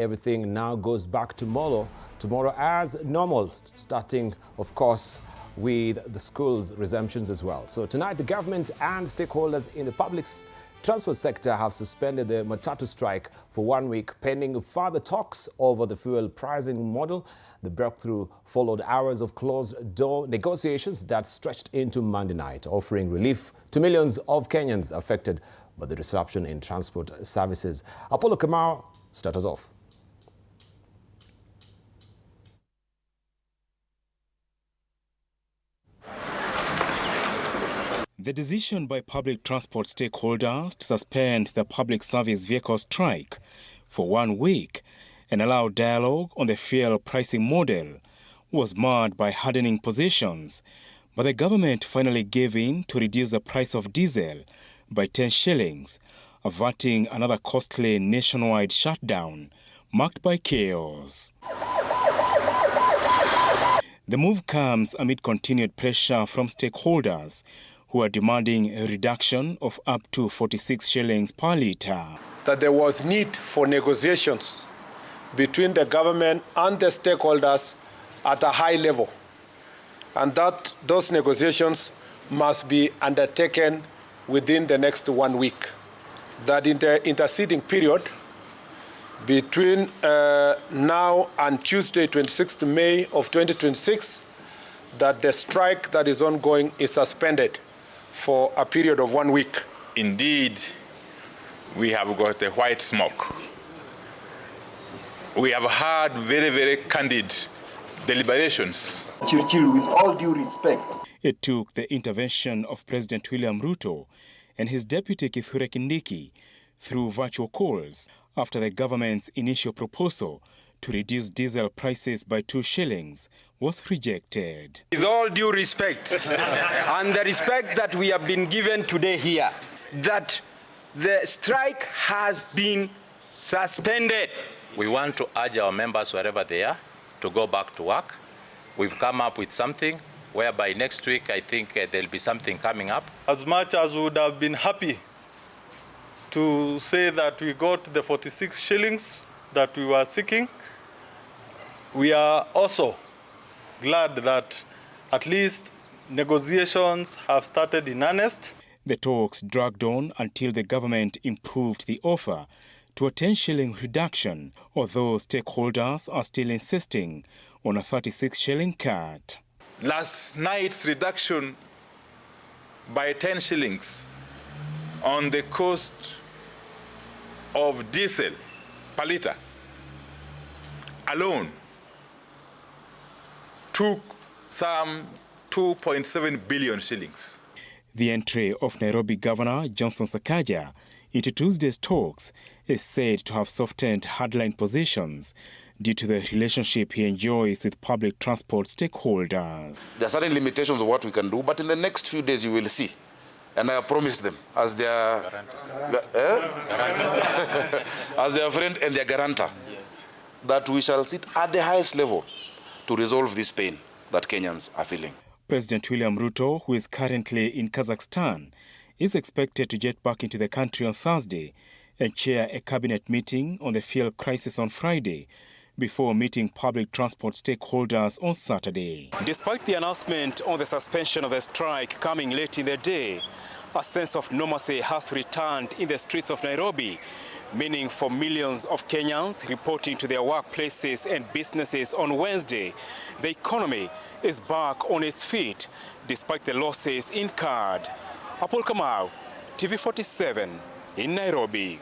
Everything now goes back tomorrow as normal, starting, of course, with the school's resumptions as well. So tonight, the government and stakeholders in the public transport sector have suspended the Matatu strike for 1 week, pending further talks over the fuel pricing model. The breakthrough followed hours of closed-door negotiations that stretched into Monday night, offering relief to millions of Kenyans affected by the disruption in transport services. Apollo Kamau starts us off. The decision by public transport stakeholders to suspend the public service vehicle strike for 1 week and allow dialogue on the fuel pricing model was marred by hardening positions, but the government finally gave in to reduce the price of diesel by 10 shillings, averting another costly nationwide shutdown marked by chaos. The move comes amid continued pressure from stakeholders who are demanding a reduction of up to 46 shillings per litre. That there was need for negotiations between the government and the stakeholders at a high level, and that those negotiations must be undertaken within the next 1 week. That in the interceding period between now and Tuesday, 26th May of 2026, that the strike that is ongoing is suspended for a period of 1 week. Indeed, we have got the white smoke. We have had very, very candid deliberations. With all due respect. It took the intervention of President William Ruto and his deputy Kithure Kindiki through virtual calls after the government's initial proposal to reduce diesel prices by 2 shillings was rejected. With all due respect, and the respect that we have been given today here, that the strike has been suspended. We want to urge our members, wherever they are, to go back to work. We've come up with something whereby next week, I think there'll be something coming up. As much as we would have been happy to say that we got the 46 shillings that we were seeking, we are also glad that at least negotiations have started in earnest. The talks dragged on until the government improved the offer to a 10 shilling reduction, although stakeholders are still insisting on a 36 shilling cut. Last night's reduction by 10 shillings on the cost of diesel per litre alone took some 2.7 billion shillings. The entry of Nairobi Governor Johnson Sakaja into Tuesday's talks is said to have softened hardline positions due to the relationship he enjoys with public transport stakeholders. There are certain limitations of what we can do, but in the next few days you will see. And I have promised them as their as their friend and their guarantor, that we shall sit at the highest level to resolve this pain that Kenyans are feeling. President William Ruto, who is currently in Kazakhstan, is expected to jet back into the country on Thursday and chair a cabinet meeting on the fuel crisis on Friday before meeting public transport stakeholders on Saturday. Despite the announcement on the suspension of the strike coming late in the day, a sense of normalcy has returned in the streets of Nairobi, meaning for millions of Kenyans reporting to their workplaces and businesses on Wednesday, the economy is back on its feet despite the losses incurred. Apollo Kamau, TV 47 in Nairobi.